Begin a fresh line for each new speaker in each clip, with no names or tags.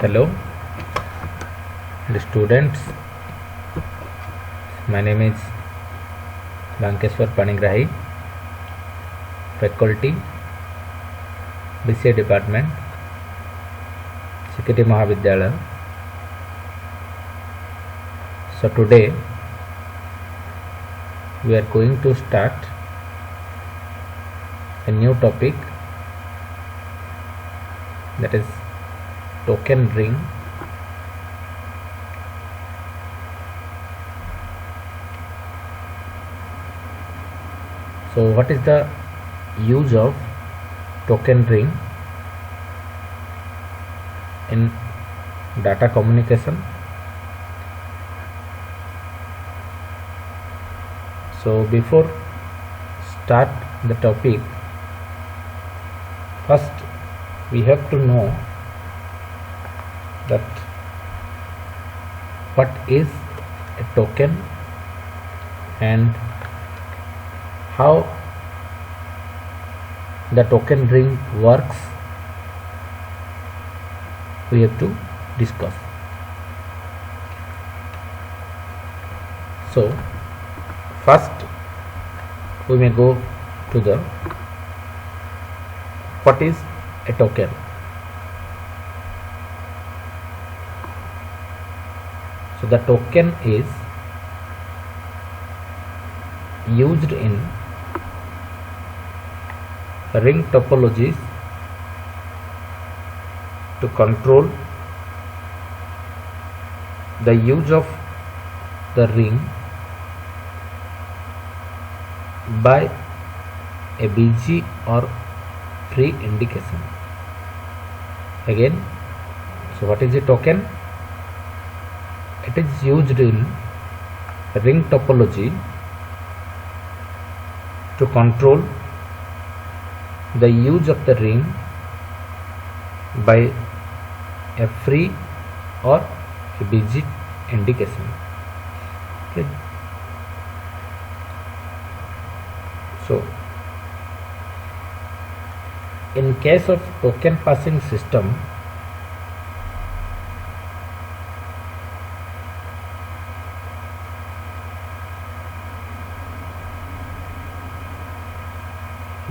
Hello, the students. My name is Lankeshwar Panigrahi, faculty, BCA department, Sikiti Mahavidyalaya. So today we are going to start a new topic, that is token ring. So what is the use of token ring in data communication? So before start the topic, first we have to know that what is a token and how the token ring works. We have to discuss. So first we may go to the what is a token. So the token is used in ring topologies to control the use of the ring by a busy or free indication. Again, so what is a token? It is used in ring topology to control the use of the ring by a free or a busy indication. Okay. So in case of token passing system,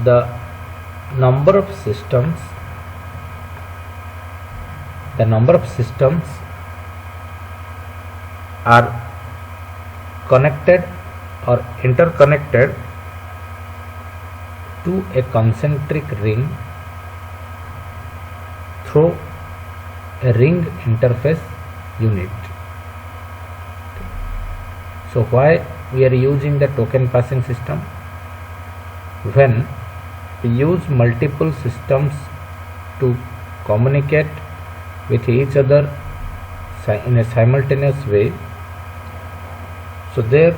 the number of systems are connected or interconnected to a concentric ring through a ring interface unit. So why we are using the token passing system? When we use multiple systems to communicate with each other in a simultaneous way, so there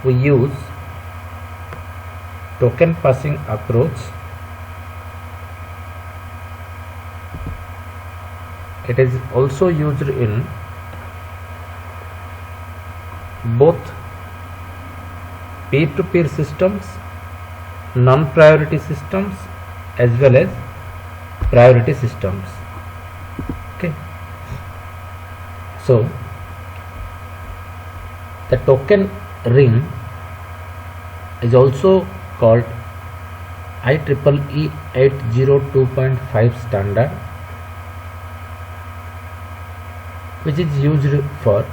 we use token passing approach. It is also used in both peer-to-peer systems, non-priority systems, as well as priority systems. Okay. So the token ring is also called IEEE 802.5 standard, which is used for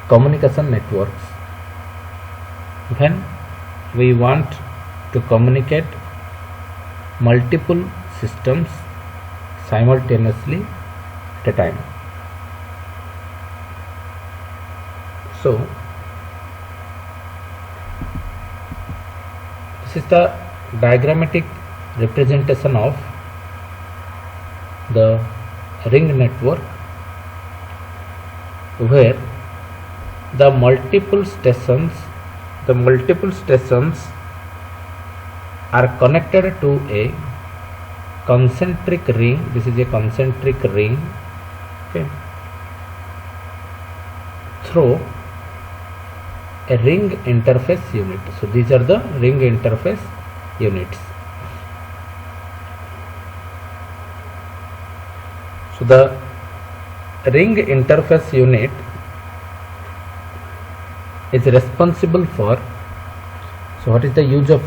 communication networks. When we want to communicate multiple systems simultaneously at a time. So this is the diagrammatic representation of the ring network, where the multiple stations are connected to a concentric ring. This is a concentric ring, okay, through a ring interface unit. So these are the ring interface units. So the ring interface unit is responsible for, so what is the use of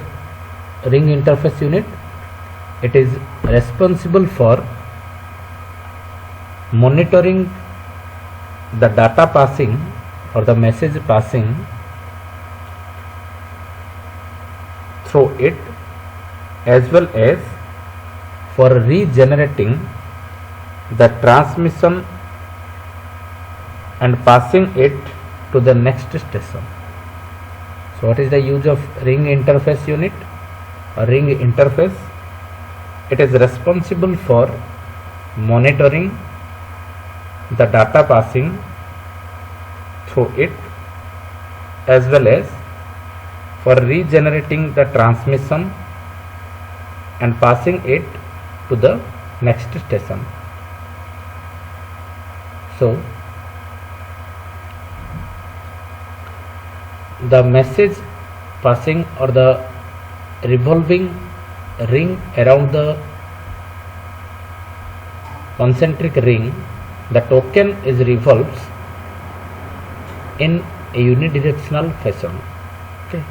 ring interface unit? It is responsible for monitoring the data passing or the message passing through it, as well as for regenerating the transmission and passing it to the next station. So what is the use of ring interface unit or ring interface? It is responsible for monitoring the data passing through it, as well as for regenerating the transmission and passing it to the next station. So the message passing or the revolving ring around the concentric ring, the token is revolves in a unidirectional fashion. Okay,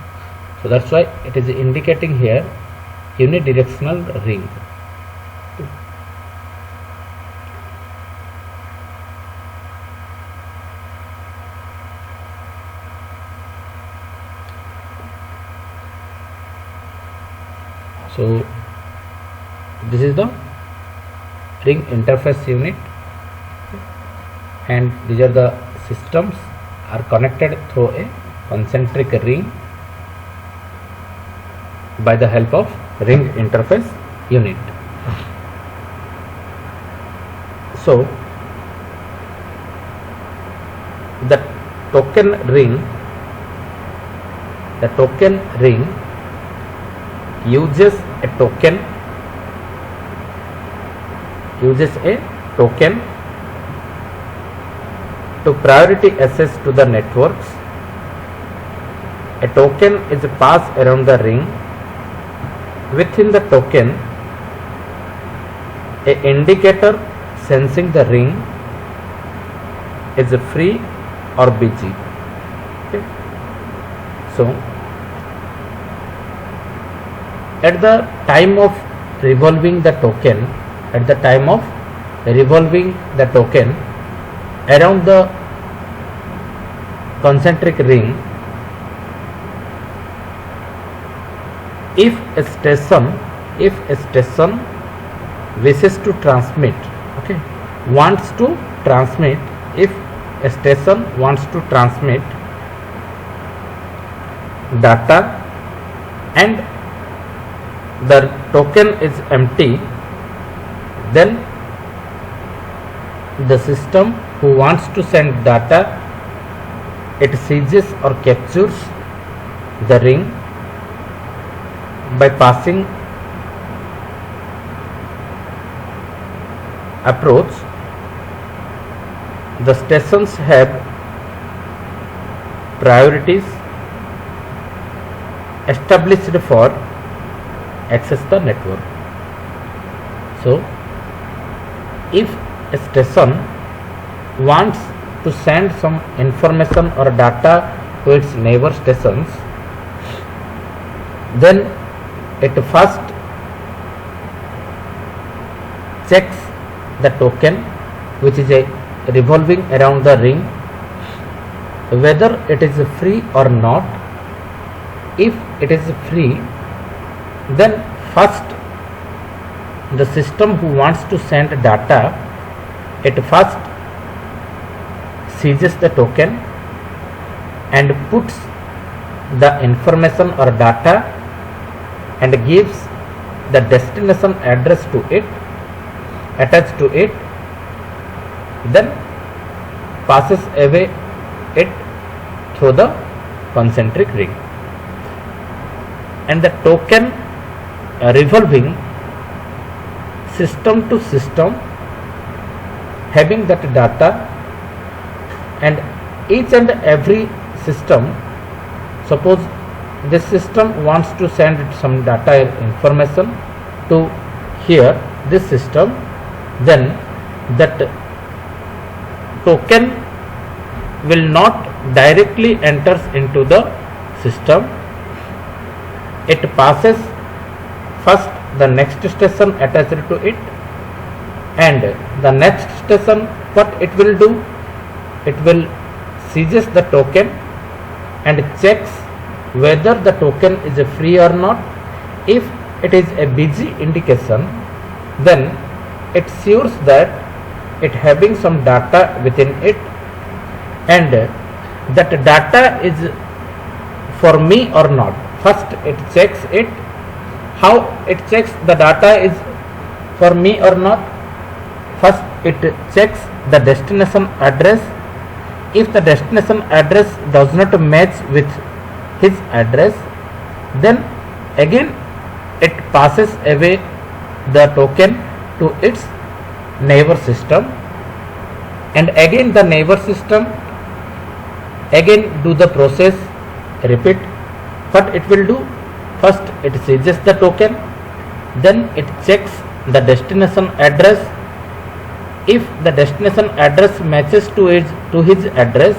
so that's why it is indicating here unidirectional ring. So this is the ring interface unit, and these are the systems are connected through a concentric ring by the help of ring interface unit. So the token ring uses a token to priority access to the networks. A token is passed around the ring. Within the token, a indicator sensing the ring is free or busy. Okay. So at the time of revolving the token, around the concentric ring, if a station wishes to transmit, if a station wants to transmit data and the token is empty, then the system who wants to send data, it seizes or captures the ring by passing approach. The stations have priorities established for access the network. So if a station wants to send some information or data to its neighbor stations, then it first checks the token which is a revolving around the ring, whether it is free or not. If it is free, then first the system who wants to send data, it first seizes the token and puts the information or data and gives the destination address to it, attached to it, then passes away it through the concentric ring, and the token revolving system to system having that data, and each and every system, suppose this system wants to send some data information to here this system, then that token will not directly enters into the system. It passes first the next station attached to it, and the next station, what it will do, it will seizes the token and checks whether the token is free or not. If it is a busy indication, then it assures that it having some data within it, and that data is for me or not. First it checks it. How it checks the data is for me or not? First it checks the destination address. If the destination address does not match with his address, then again it passes away the token to its neighbor system, and again the neighbor system again do the process, repeat. What it will do? First it seizes the token, then it checks the destination address. If the destination address matches to his address,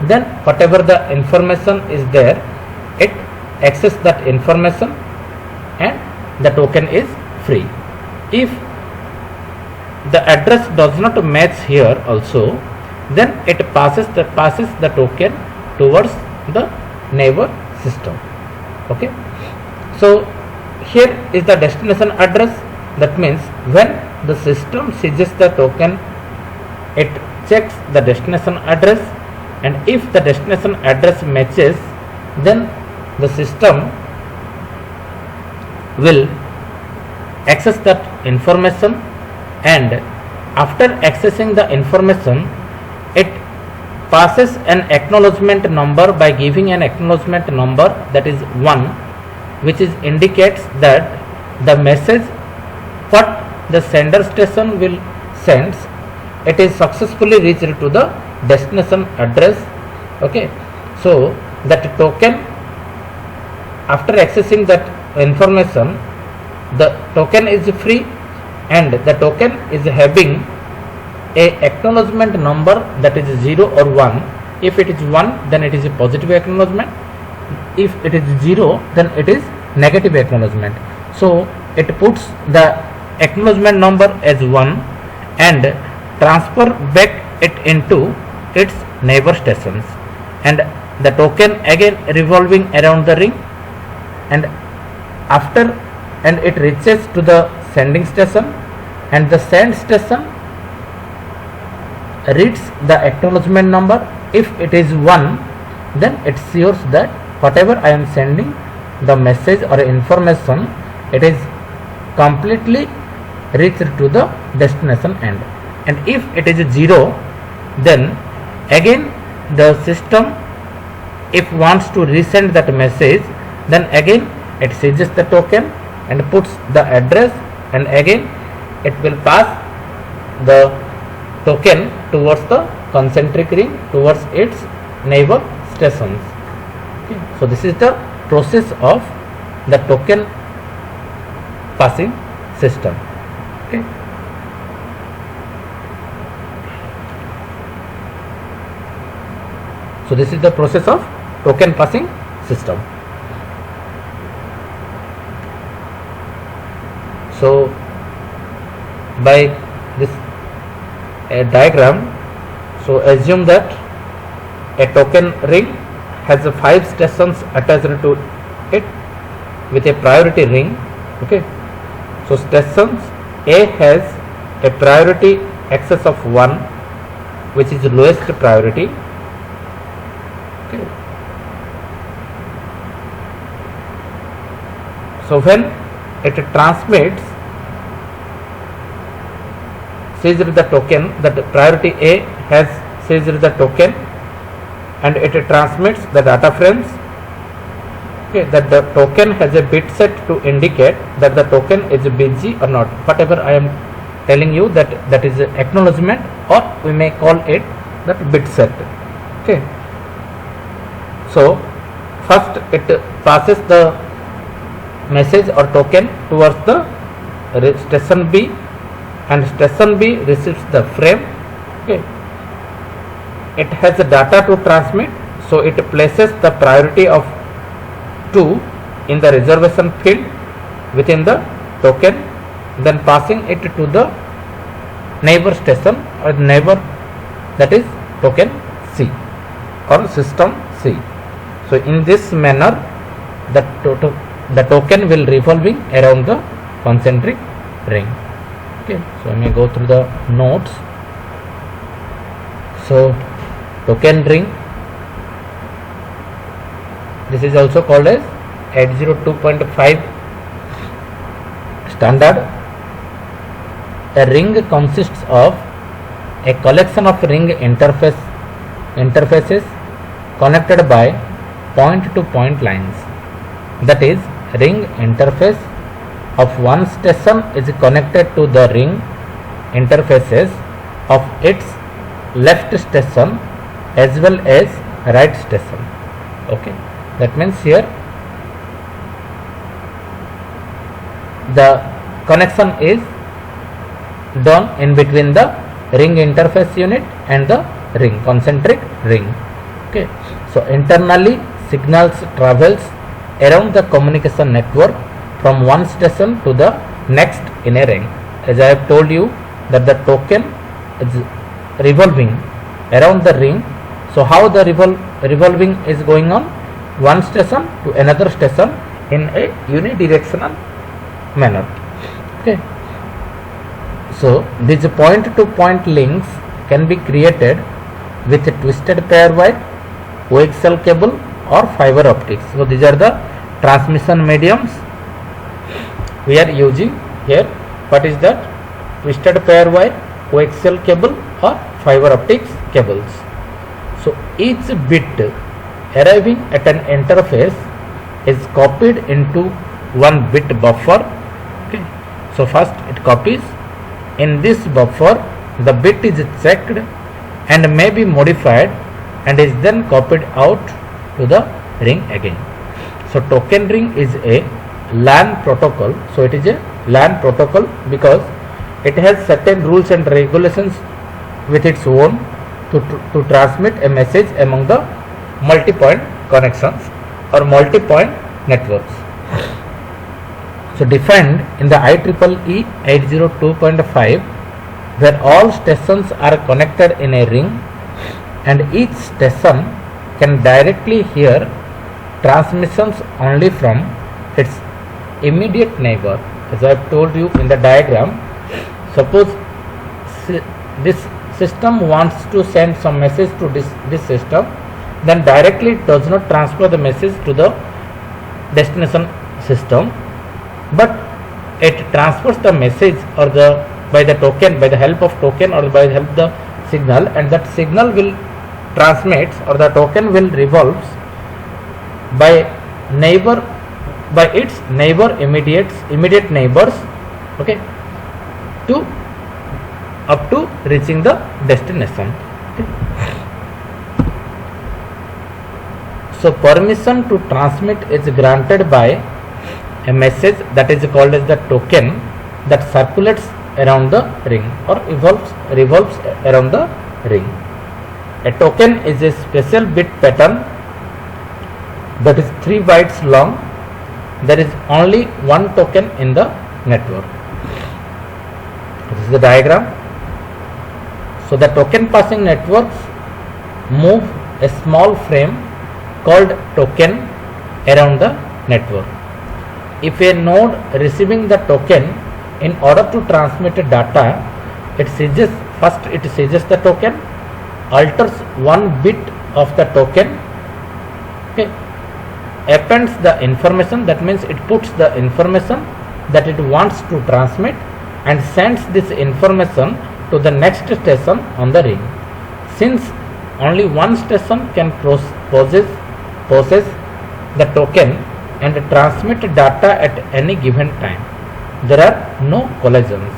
then whatever the information is there, it accesses that information and the token is free. If the address does not match here also, then it passes the token towards the neighbor system. Okay, so here is the destination address. That means when the system seizes the token, it checks the destination address, and if the destination address matches, then the system will access that information, and after accessing the information, it passes an acknowledgement number by giving an acknowledgement number, that is 1, which is indicates that the message what the sender station will sends, it is successfully reached to the destination address. Okay, so that token, after accessing that information, the token is free, and the token is having a acknowledgement number, that is 0 or 1. If it is 1, then it is a positive acknowledgement. If it is 0, then it is negative acknowledgement. So it puts the acknowledgement number as 1 and transfer back it into its neighbor stations, and the token again revolving around the ring, and after and it reaches to the sending station, and the send station reads the acknowledgement number. If it is 1, then it assures that whatever I am sending the message or information, it is completely reached to the destination end. And if it is 0, then again the system, if wants to resend that message, then again it seizes the token and puts the address, and again it will pass the token towards the concentric ring, towards its neighbor stations. Okay. So this is the process of the token passing system. Okay. So this is the process of token passing system. So by this diagram, so assume that a token ring has 5 stations attached to it with a priority ring. Okay, so stations A has a priority excess of 1, which is lowest priority. Okay, so when it transmits seized the token, that priority A has seized the token, and it transmits the data frames. Okay, that the token has a bit set to indicate that the token is busy or not. Whatever I am telling you, that is acknowledgement, or we may call it that bit set. Okay, so first it passes the message or token towards the station B, and station B receives the frame. Okay, it has data to transmit, so it places the priority of 2 in the reservation field within the token, then passing it to the neighbor station or neighbor, that is token C or system C. So in this manner the token will revolving around the concentric ring. Okay, so I may go through the notes. So token ring, this is also called as 802.5 standard. A ring consists of a collection of ring interfaces connected by point-to-point lines. That is, ring interface of one station is connected to the ring interfaces of its left station as well as right station. Okay, that means here the connection is done in between the ring interface unit and the ring, concentric ring. Okay, so internally signals travels around the communication network from one station to the next in a ring. As I have told you that the token is revolving around the ring. So how the revolving is going on? One station to another station in a unidirectional manner. Okay, so these point-to-point links can be created with a twisted pair wire, coaxial cable or fiber optics. So these are the transmission mediums we are using here. What is that? Twisted pair wire, coaxial cable or fiber optics cables. So each bit arriving at an interface is copied into one bit buffer. Okay, so first it copies. In this buffer the bit is checked and may be modified and is then copied out to the ring again. So token ring is a LAN protocol. So it is a LAN protocol because it has certain rules and regulations with its own to transmit a message among the multi-point connections or multi-point networks. So defined in the IEEE 802.5, where all stations are connected in a ring and each station can directly hear transmissions only from its immediate neighbor. As I have told you in the diagram, suppose this system wants to send some message to this system, then directly it does not transfer the message to the destination system, but it transfers the message or by the token, by the help of token or by the help of the signal, and that signal will transmit or the token will revolves by its immediate neighbors. Okay, up to reaching the destination. Okay. So permission to transmit is granted by a message that is called as the token that circulates around the ring or revolves around the ring. A token is a special bit pattern that is 3 bytes long. There is only one token in the network. This is the diagram. So the token passing networks move a small frame called token around the network. If a node receiving the token, in order to transmit data, it seizes the token, alters one bit of the token, okay, appends the information, that means it puts the information that it wants to transmit and sends this information to the next station on the ring. Since only one station can process the token and transmit data at any given time, there are no collisions.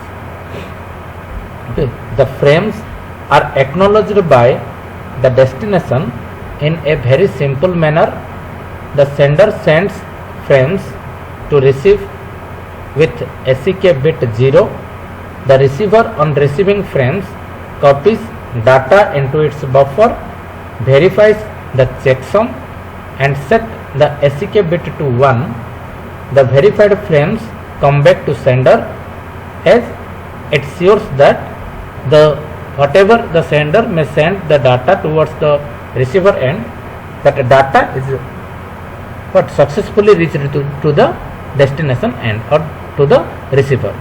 Okay. The frames are acknowledged by the destination in a very simple manner. The sender sends frames to receive with SEK bit 0, The receiver on receiving frames copies data into its buffer, verifies the checksum and set the ACK bit to 1. The verified frames come back to sender as it ensures that whatever the sender may send the data towards the receiver end, that data is successfully reached to the destination end or to the receiver,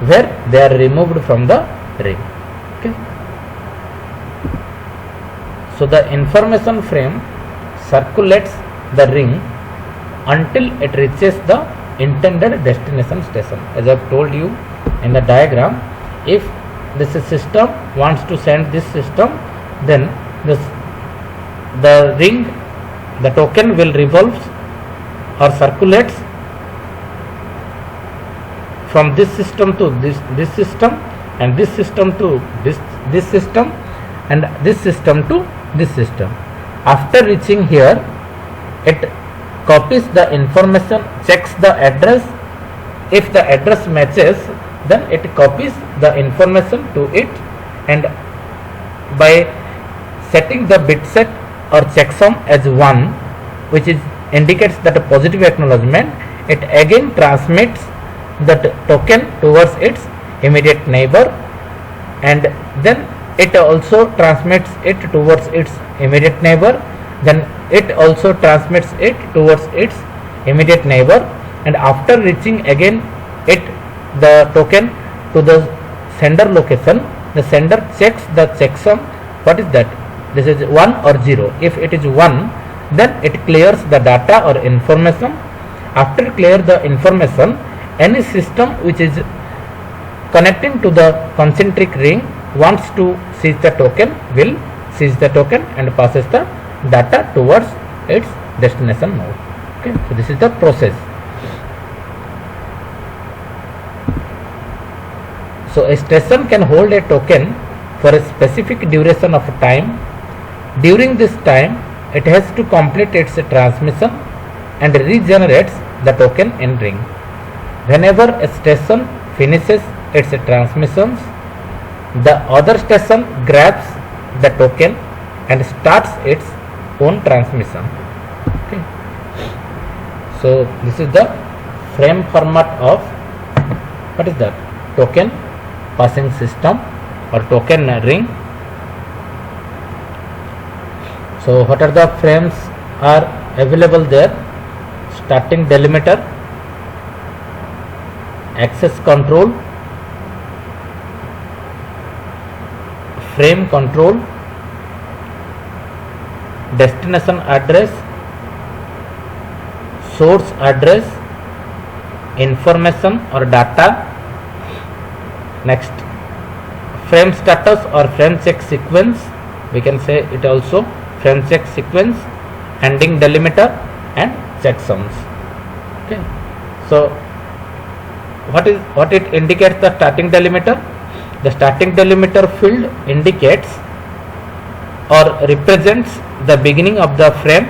where they are removed from the ring. Okay. So the information frame circulates the ring until it reaches the intended destination station. As I have told you in the diagram, if this system wants to send this system, then the ring, the token will revolve or circulates from this system to this system, and this system to this system, and this system to this system. After reaching here, it copies the information, checks the address. If the address matches, then it copies the information to it, and by setting the bit set or checksum as 1, which indicates that a positive acknowledgement, it again transmits the token towards its immediate neighbor, and then it also transmits it towards its immediate neighbor, then it also transmits it towards its immediate neighbor, and after reaching again the token to the sender location, the sender checks the checksum. What is that? This is 1 or 0. If it is 1, then it clears the data or information. After clear the information, any system which is connecting to the concentric ring wants to seize the token will seize the token and passes the data towards its destination node. Okay, so this is the process. So a station can hold a token for a specific duration of time. During this time, it has to complete its transmission and regenerates the token in ring. Whenever a station finishes its transmissions, the other station grabs the token and starts its own transmission. Okay. So this is the frame format of what is that? Token passing system or token ring. So what are the frames are available there? Starting delimiter, access control, frame control, destination address, source address, information or data. Next, frame status or frame check sequence, we can say it also frame check sequence, ending delimiter and checksums. Okay. So what it indicates the starting delimiter? The starting delimiter field indicates or represents the beginning of the frame.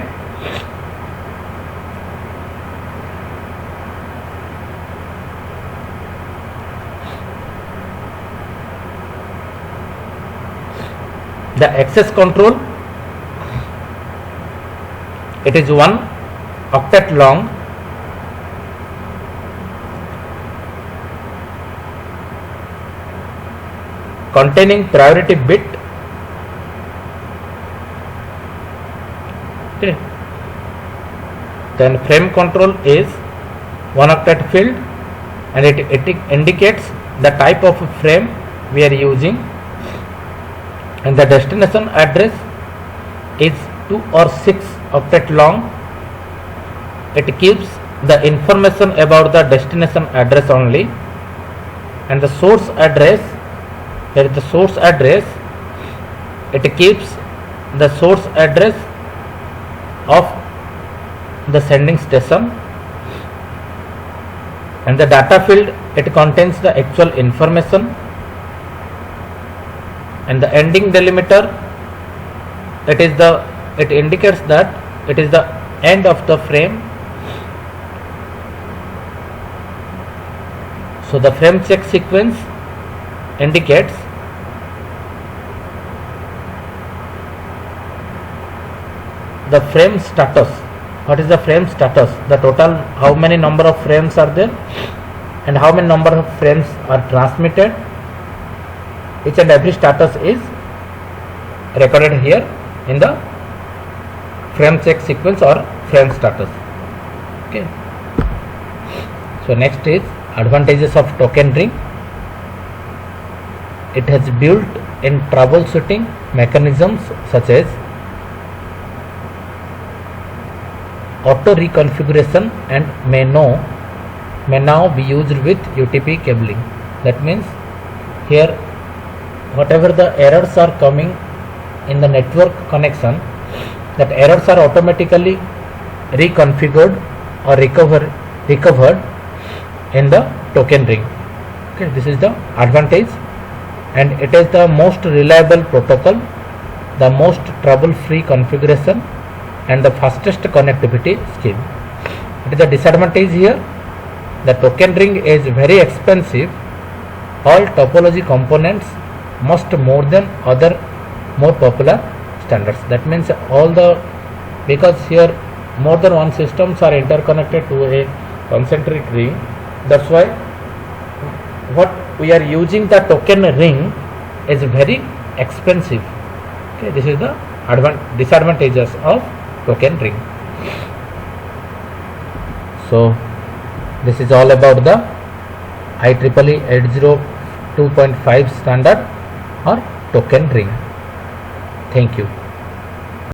The access control, it is 1 octet long, containing priority bit. Okay. Then frame control is 1 octet field, and it indicates the type of frame we are using, and the destination address is 2 or 6 octet long. It keeps the information about the destination address only, and the source address, here is the source address, it keeps the source address of the sending station, and the data field, it contains the actual information, and the ending delimiter, it indicates that it is the end of the frame. So the frame check sequence, indicates the frame status. What is the frame status? The total, how many number of frames are there and how many number of frames are transmitted. Each and every status is recorded here in the frame check sequence or frame status. Okay. So next is advantages of token ring. It has built-in troubleshooting mechanisms such as auto reconfiguration and may now be used with UTP cabling. That means here whatever the errors are coming in the network connection, that errors are automatically reconfigured or recovered in the token ring. Okay, this is the advantage, and it is the most reliable protocol, the most trouble-free configuration, and the fastest connectivity scheme. It is a disadvantage here. The token ring is very expensive. All topology components must more than other more popular standards. That means because here more than one systems are interconnected to a concentric ring. That's why what we are using the token ring is very expensive. Okay, this is the disadvantages of token ring. So this is all about the IEEE 802.5 standard or token ring. Thank you.